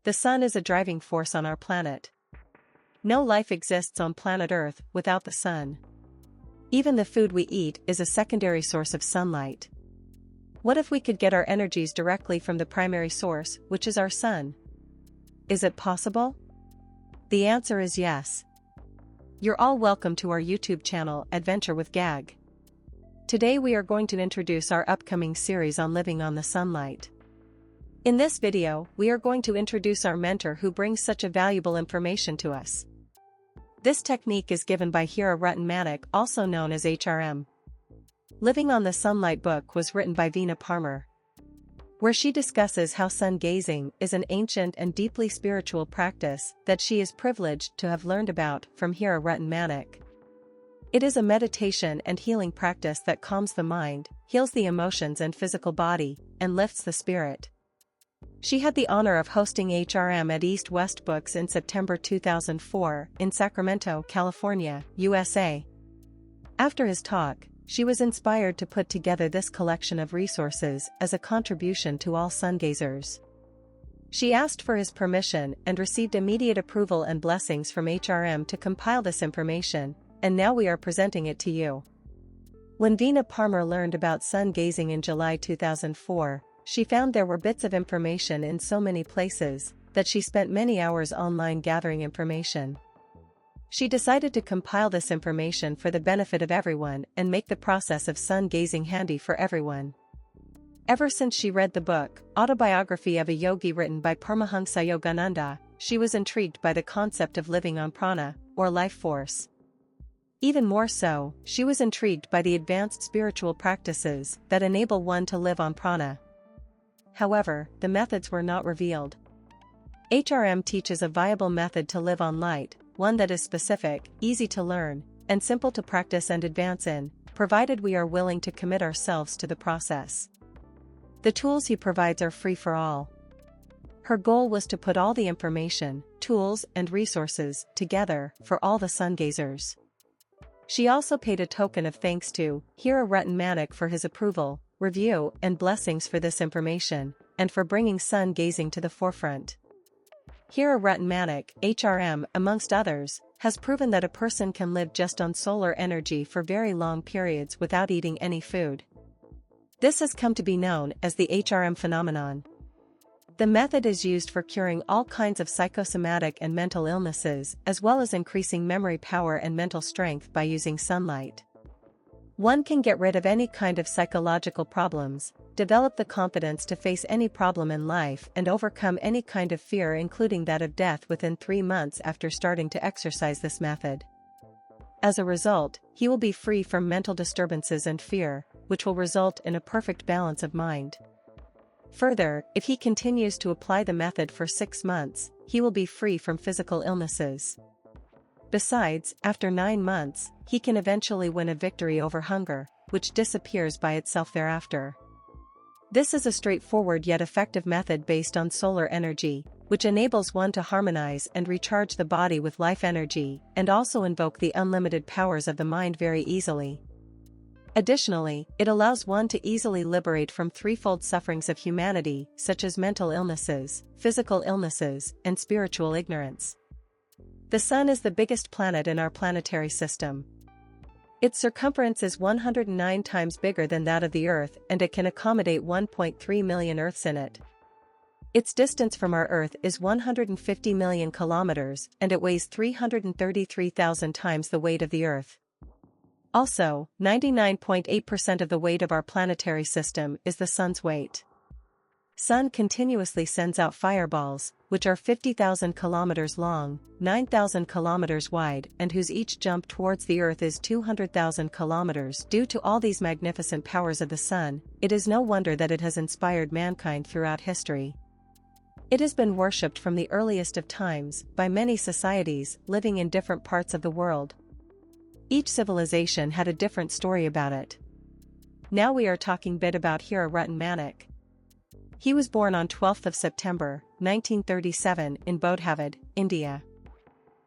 The sun is a driving force on our planet. No life exists on planet Earth without the sun. Even the food we eat is a secondary source of sunlight. What if we could get our energies directly from the primary source, which is our sun? Is it possible? The answer is yes. You're all welcome to our YouTube channel, Adventure with Gag. Today we are going to introduce our upcoming series on living on the sunlight. In this video, we are going to introduce our mentor who brings such a valuable information to us. This technique is given by Hira Ruttenmanic, also known as HRM. Living on the Sunlight book was written by Veena Parmar, where she discusses how sun gazing is an ancient and deeply spiritual practice that she is privileged to have learned about from Hira Ruttenmanic. It is a meditation and healing practice that calms the mind, heals the emotions and physical body, and lifts the spirit. She had the honor of hosting HRM at East West Books in September 2004 in Sacramento, California, USA. After his talk, she was inspired to put together this collection of resources as a contribution to all sungazers. She asked for his permission and received immediate approval and blessings from HRM to compile this information, and now we are presenting it to you. When Veena Parmar learned about sun gazing in July 2004, she found there were bits of information in so many places that she spent many hours online gathering information. She decided to compile this information for the benefit of everyone and make the process of sun gazing handy for everyone. Ever since she read the book, Autobiography of a Yogi written by Paramahansa Yogananda, she was intrigued by the concept of living on prana, or life force. Even more so, she was intrigued by the advanced spiritual practices that enable one to live on prana. However, the methods were not revealed. HRM teaches a viable method to live on light, one that is specific, easy to learn, and simple to practice and advance in, provided we are willing to commit ourselves to the process. The tools he provides are free for all. Her goal was to put all the information, tools, and resources together for all the sungazers. She also paid a token of thanks to Hira Ruttenmanic for his approval, review, and blessings for this information, and for bringing sun gazing to the forefront. Hira Ruttenmanic, HRM, amongst others, has proven that a person can live just on solar energy for very long periods without eating any food. This has come to be known as the HRM phenomenon. The method is used for curing all kinds of psychosomatic and mental illnesses, as well as increasing memory power and mental strength by using sunlight. One can get rid of any kind of psychological problems, develop the confidence to face any problem in life, and overcome any kind of fear, including that of death, within 3 months after starting to exercise this method. As a result, he will be free from mental disturbances and fear, which will result in a perfect balance of mind. Further, if he continues to apply the method for 6 months, he will be free from physical illnesses. Besides, after 9 months, he can eventually win a victory over hunger, which disappears by itself thereafter. This is a straightforward yet effective method based on solar energy, which enables one to harmonize and recharge the body with life energy, and also invoke the unlimited powers of the mind very easily. Additionally, it allows one to easily liberate from threefold sufferings of humanity, such as mental illnesses, physical illnesses, and spiritual ignorance. The Sun is the biggest planet in our planetary system. Its circumference is 109 times bigger than that of the Earth, and it can accommodate 1.3 million Earths in it. Its distance from our Earth is 150 million kilometers, and it weighs 333,000 times the weight of the Earth. Also, 99.8% of the weight of our planetary system is the Sun's weight. Sun continuously sends out fireballs, which are 50,000 kilometers long, 9,000 kilometers wide, and whose each jump towards the Earth is 200,000 kilometers. Due to all these magnificent powers of the Sun, it is no wonder that it has inspired mankind throughout history. It has been worshipped from the earliest of times by many societies living in different parts of the world. Each civilization had a different story about it. Now we are talking bit about Hira Ruttenmanic. He was born on 12th of September, 1937 in Bodhavad, India.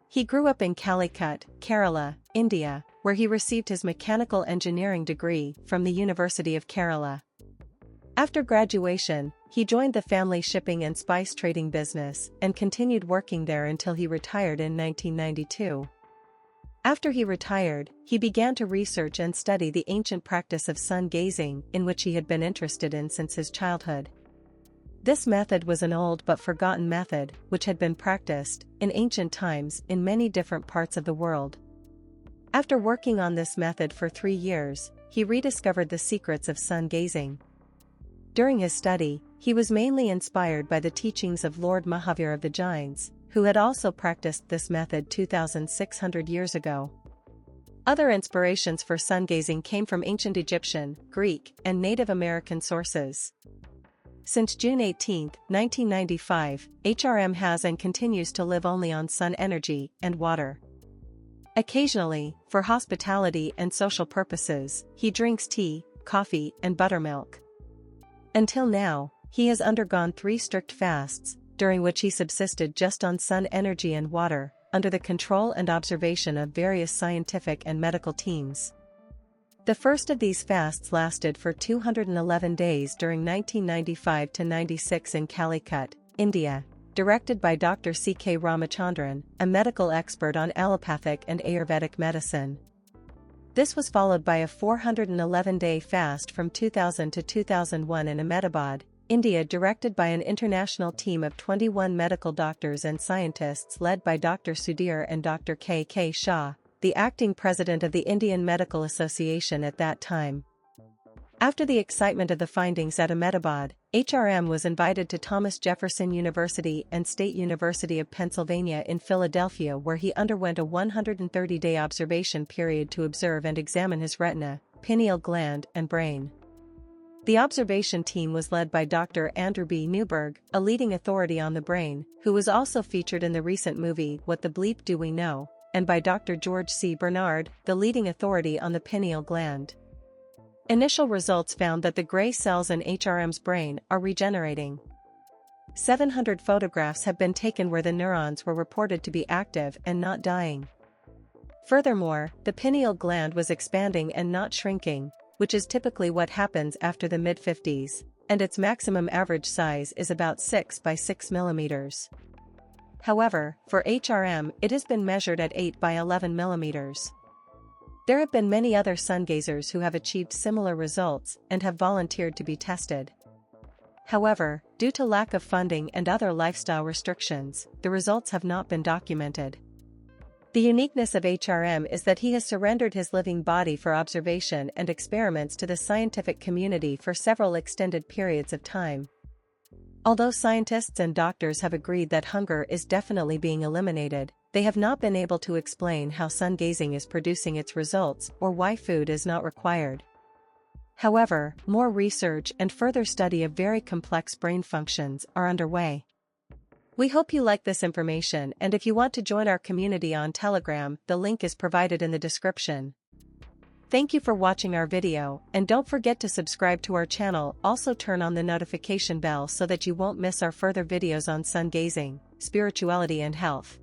He grew up in Calicut, Kerala, India, where he received his mechanical engineering degree from the University of Kerala. After graduation, he joined the family shipping and spice trading business and continued working there until he retired in 1992. After he retired, he began to research and study the ancient practice of sun gazing, in which he had been interested in since his childhood. This method was an old but forgotten method, which had been practiced, in ancient times, in many different parts of the world. After working on this method for 3 years, he rediscovered the secrets of sun gazing. During his study, he was mainly inspired by the teachings of Lord Mahavir of the Jains, who had also practiced this method 2,600 years ago. Other inspirations for sun gazing came from ancient Egyptian, Greek, and Native American sources. Since June 18, 1995, HRM has and continues to live only on sun energy and water. Occasionally, for hospitality and social purposes, he drinks tea, coffee, and buttermilk. Until now, he has undergone 3 strict fasts, during which he subsisted just on sun energy and water, under the control and observation of various scientific and medical teams. The first of these fasts lasted for 211 days during 1995-96 in Calicut, India, directed by Dr. C.K. Ramachandran, a medical expert on allopathic and Ayurvedic medicine. This was followed by a 411-day fast from 2000 to 2001 in Ahmedabad, India, directed by an international team of 21 medical doctors and scientists led by Dr. Sudhir and Dr. K.K. Shah, the acting president of the Indian Medical Association at that time. After the excitement of the findings at Ahmedabad, HRM was invited to Thomas Jefferson University and State University of Pennsylvania in Philadelphia, where he underwent a 130-day observation period to observe and examine his retina, pineal gland, and brain. The observation team was led by Dr. Andrew B. Newberg, a leading authority on the brain, who was also featured in the recent movie What the Bleep Do We Know, and by Dr. George C. Bernard, the leading authority on the pineal gland. Initial results found that the gray cells in HRM's brain are regenerating. 700 photographs have been taken where the neurons were reported to be active and not dying. Furthermore, the pineal gland was expanding and not shrinking, which is typically what happens after the mid-50s, and its maximum average size is about 6 by 6 millimeters. However, for HRM, it has been measured at 8 by 11 millimeters. There have been many other sun gazers who have achieved similar results and have volunteered to be tested. However, due to lack of funding and other lifestyle restrictions, the results have not been documented. The uniqueness of HRM is that he has surrendered his living body for observation and experiments to the scientific community for several extended periods of time. Although scientists and doctors have agreed that hunger is definitely being eliminated, they have not been able to explain how sun gazing is producing its results or why food is not required. However, more research and further study of very complex brain functions are underway. We hope you like this information, and if you want to join our community on Telegram, the link is provided in the description. Thank you for watching our video, and don't forget to subscribe to our channel. Also turn on the notification bell so that you won't miss our further videos on sun gazing, spirituality and health.